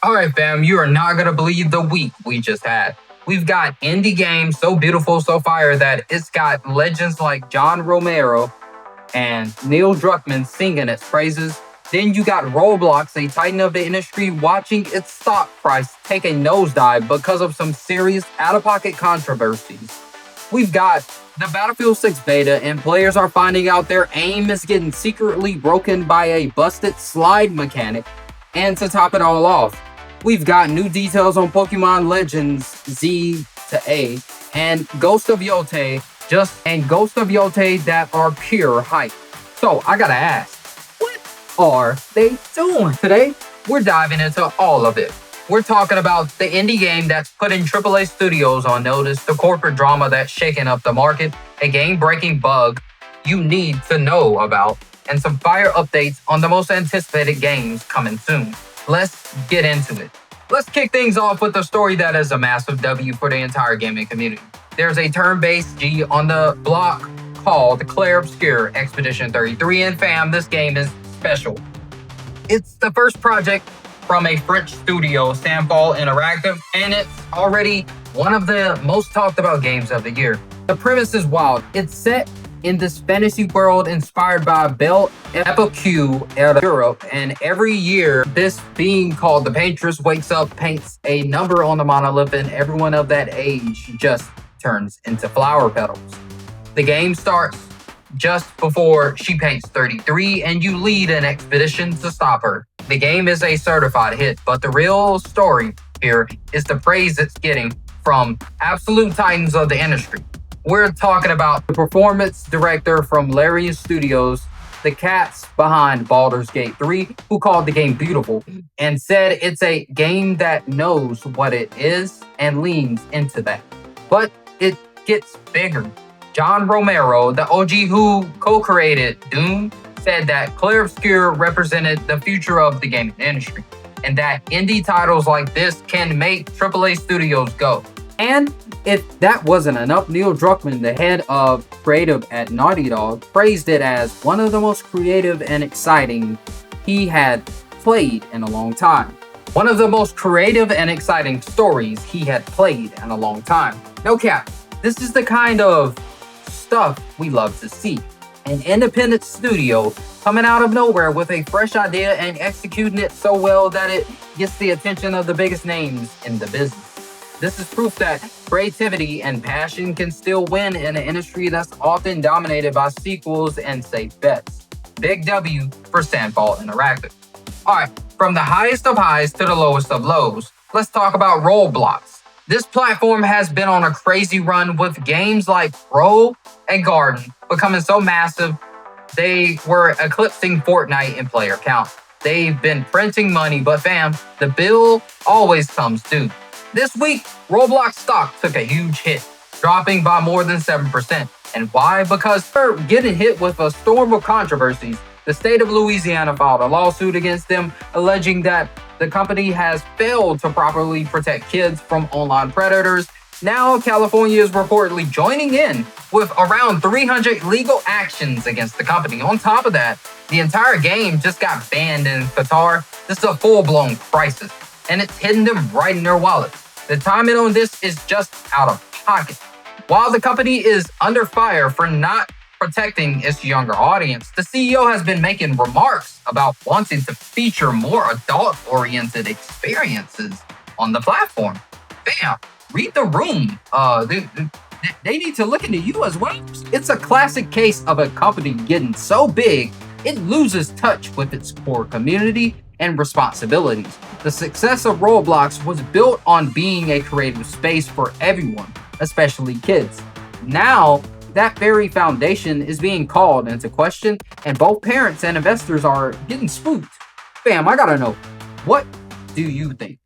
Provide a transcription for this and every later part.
All right, fam, you are not going to believe the week we just had. We've got indie games so beautiful, so fire that it's got legends like John Romero and Neil Druckmann singing its praises. Then you got Roblox, a titan of the industry, watching its stock price take a nosedive because of some serious out-of-pocket controversies. We've got the Battlefield 6 beta, and players are finding out their aim is getting secretly broken by a busted slide mechanic. And to top it all off, we've got new details on Pokemon Legends Z to A and Ghost of Yote that are pure hype. So I gotta ask, what are they doing? Today, we're diving into all of it. We're talking about the indie game that's putting AAA studios on notice, the corporate drama that's shaking up the market, a game-breaking bug you need to know about, and some fire updates on the most anticipated games coming soon. Let's get into it. Let's kick things off with a story that is a massive W for the entire gaming community. There's a turn-based G on the block called Clair Obscur Expedition 33, and fam, this game is special. It's the first project from a French studio, Sandfall Interactive, and it's already one of the most talked about games of the year. The premise is wild. It's set in this fantasy world inspired by Belle Epoque out of Europe, and every year this being called the Paintress wakes up, paints a number on the monolith, and everyone of that age just turns into flower petals. The game starts just before she paints 33, and you lead an expedition to stop her. The game is a certified hit, but the real story here is the praise it's getting from absolute titans of the industry. We're talking about the performance director from Larian Studios, the cats behind Baldur's Gate 3, who called the game beautiful and said it's a game that knows what it is and leans into that. But it gets bigger. John Romero, the OG who co-created Doom, said that Clair Obscur represented the future of the gaming industry, and that indie titles like this can make AAA studios go. And if that wasn't enough, Neil Druckmann, the head of creative at Naughty Dog, praised it as one of the most creative and exciting he had played in a long time. One of the most creative and exciting stories he had played in a long time. No cap, this is the kind of stuff we love to see. An independent studio coming out of nowhere with a fresh idea and executing it so well that it gets the attention of the biggest names in the business. This is proof that creativity and passion can still win in an industry that's often dominated by sequels and safe bets. Big W for Sandfall Interactive. All right, from the highest of highs to the lowest of lows, let's talk about Roblox. This platform has been on a crazy run with games like Row and Garden becoming so massive they were eclipsing Fortnite in player count. They've been printing money, but fam, the bill always comes due. This week, Roblox stock took a huge hit, dropping by more than 7%. And why? Because they're getting hit with a storm of controversies. The state of Louisiana filed a lawsuit against them, alleging that the company has failed to properly protect kids from online predators. Now, California is reportedly joining in with around 300 legal actions against the company. On top of that, the entire game just got banned in Qatar. This is a full-blown crisis, and it's hitting them right in their wallets. The timing on this is just out of pocket. While the company is under fire for not protecting its younger audience, the CEO has been making remarks about wanting to feature more adult-oriented experiences on the platform. Bam! Read the room. They need to look into you as well. It's a classic case of a company getting so big, it loses touch with its core community and responsibilities. The success of Roblox was built on being a creative space for everyone, especially kids. Now, that very foundation is being called into question, and both parents and investors are getting spooked. Fam, I gotta know, what do you think?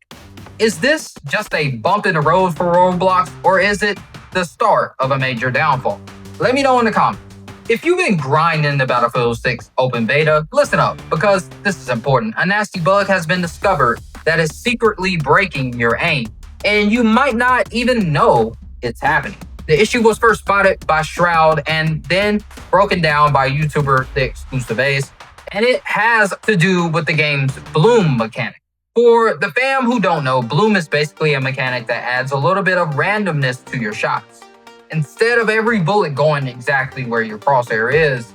Is this just a bump in the road for Roblox, or is it the start of a major downfall? Let me know in the comments. If you've been grinding the Battlefield 6 open beta, listen up, because this is important. A nasty bug has been discovered that is secretly breaking your aim, and you might not even know it's happening. The issue was first spotted by Shroud and then broken down by YouTuber The Exclusive Ace, and it has to do with the game's bloom mechanic. For the fam who don't know, bloom is basically a mechanic that adds a little bit of randomness to your shots. Instead of every bullet going exactly where your crosshair is,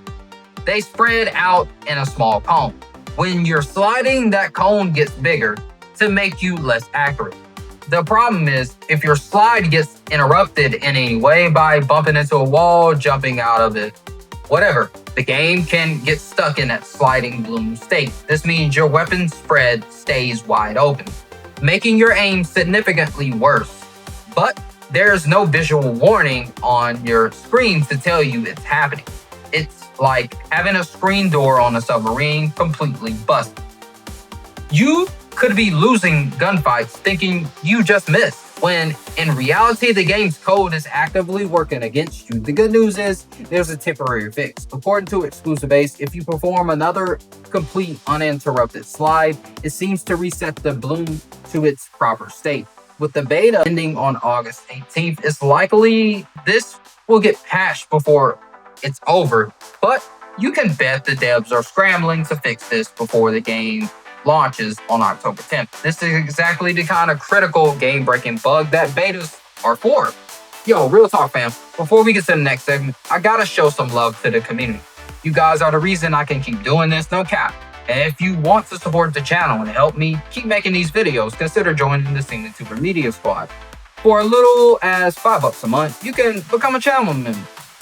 they spread out in a small cone. When you're sliding, that cone gets bigger to make you less accurate. The problem is, if your slide gets interrupted in any way by bumping into a wall, jumping out of it, whatever, the game can get stuck in that sliding bloom state. This means your weapon spread stays wide open, making your aim significantly worse. But there's no visual warning on your screen to tell you it's happening. It's like having a screen door on a submarine completely busted. You could be losing gunfights thinking you just missed, when in reality the game's code is actively working against you. The good news is there's a temporary fix. According to Exclusive Base, if you perform another complete uninterrupted slide, it seems to reset the bloom to its proper state. With the beta ending on August 18th, it's likely this will get patched before it's over, but you can bet the devs are scrambling to fix this before the game launches on October 10th. This is exactly the kind of critical game-breaking bug that betas are for. Yo, real talk fam, before we get to the next segment, I gotta show some love to the community. You guys are the reason I can keep doing this, no cap. And if you want to support the channel and help me keep making these videos, consider joining the SeemlyTuber Media Squad. For as little as $5 a month, you can become a channel member.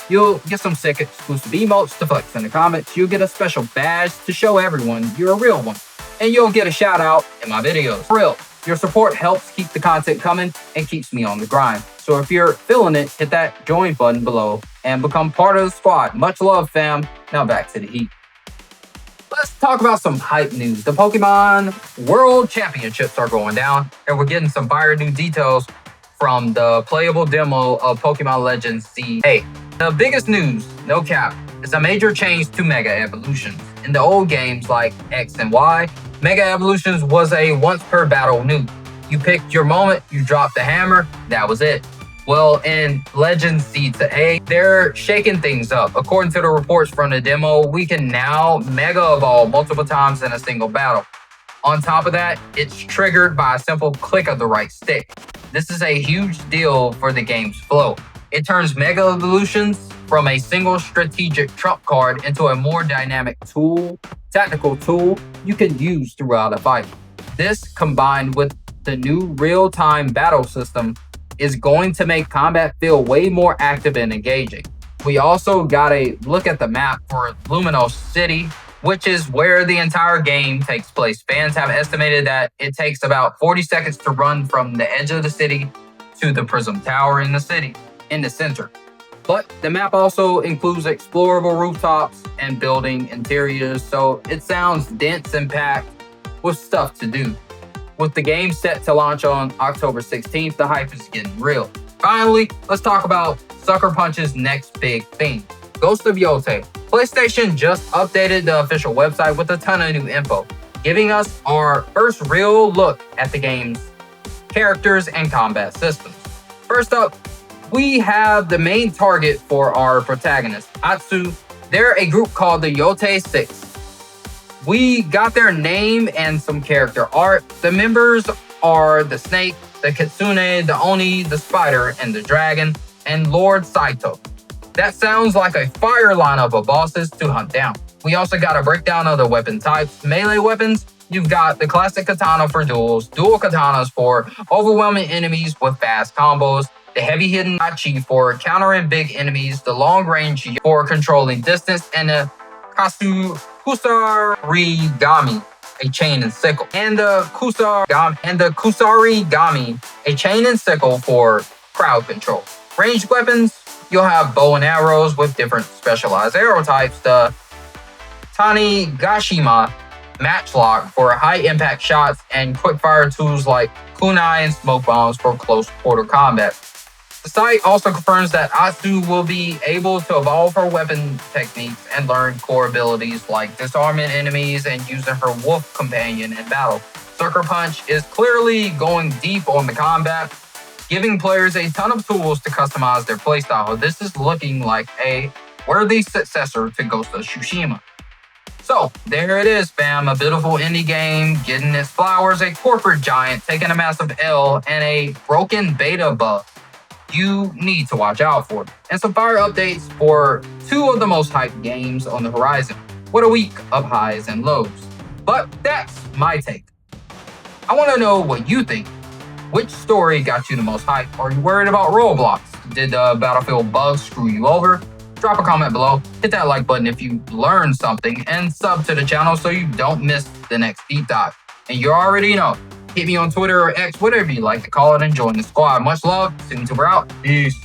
You'll get some sick exclusive emotes to flex in the comments. You'll get a special badge to show everyone you're a real one. And you'll get a shout out in my videos. For real, your support helps keep the content coming and keeps me on the grind. So if you're feeling it, hit that join button below and become part of the squad. Much love, fam. Now back to the heat. Let's talk about some hype news. The Pokemon World Championships are going down, and we're getting some fire new details from the playable demo of Pokemon Legends C8. The biggest news, no cap, is a major change to Mega Evolutions. In the old games like X and Y, Mega Evolutions was a once per battle nuke. You picked your moment, you dropped the hammer, that was it. Well, in Legends C8, they're shaking things up. According to the reports from the demo, we can now Mega Evolve multiple times in a single battle. On top of that, it's triggered by a simple click of the right stick. This is a huge deal for the game's flow. It turns Mega Evolutions from a single strategic trump card into a more dynamic tactical tool you can use throughout a fight. This, combined with the new real-time battle system, is going to make combat feel way more active and engaging. We also got a look at the map for Luminos City, which is where the entire game takes place. Fans have estimated that it takes about 40 seconds to run from the edge of the city to the Prism Tower in the city, in the center. But the map also includes explorable rooftops and building interiors, so it sounds dense and packed with stuff to do. With the game set to launch on October 16th, the hype is getting real. Finally, let's talk about Sucker Punch's next big thing, Ghost of Yotei. PlayStation just updated the official website with a ton of new info, giving us our first real look at the game's characters and combat systems. First up, we have the main target for our protagonist, Atsu. They're a group called the Yotei 6. We got their name and some character art. The members are the snake, the kitsune, the oni, the spider, and the dragon, and Lord Saito. That sounds like a fire lineup of bosses to hunt down. We also got a breakdown of the weapon types. Melee weapons, you've got the classic katana for duels, dual katanas for overwhelming enemies with fast combos, the heavy hidden Hachi for countering big enemies, the long range for controlling distance, and the Kusarigami, a chain and sickle, and the Kusarigami, a chain and sickle for crowd control. Ranged weapons, you'll have bow and arrows with different specialized arrow types, the Tanigashima matchlock for high impact shots, and quickfire tools like kunai and smoke bombs for close quarter combat. The site also confirms that Atsu will be able to evolve her weapon techniques and learn core abilities like disarming enemies and using her wolf companion in battle. Sucker Punch is clearly going deep on the combat, giving players a ton of tools to customize their playstyle. This is looking like a worthy successor to Ghost of Tsushima. So there it is, fam. A beautiful indie game getting its flowers, a corporate giant taking a massive L, and a broken beta bug you need to watch out for. And some fire updates for two of the most hyped games on the horizon. What a week of highs and lows. But that's my take. I want to know what you think. Which story got you the most hype? Are you worried about Roblox? Did the Battlefield bug screw you over? Drop a comment below, hit that like button if you learned something, and sub to the channel so you don't miss the next deep dive. And you already know, hit me on Twitter or X, whatever you like to call it, and join the squad. Much love, SeemlyTuber out. Peace.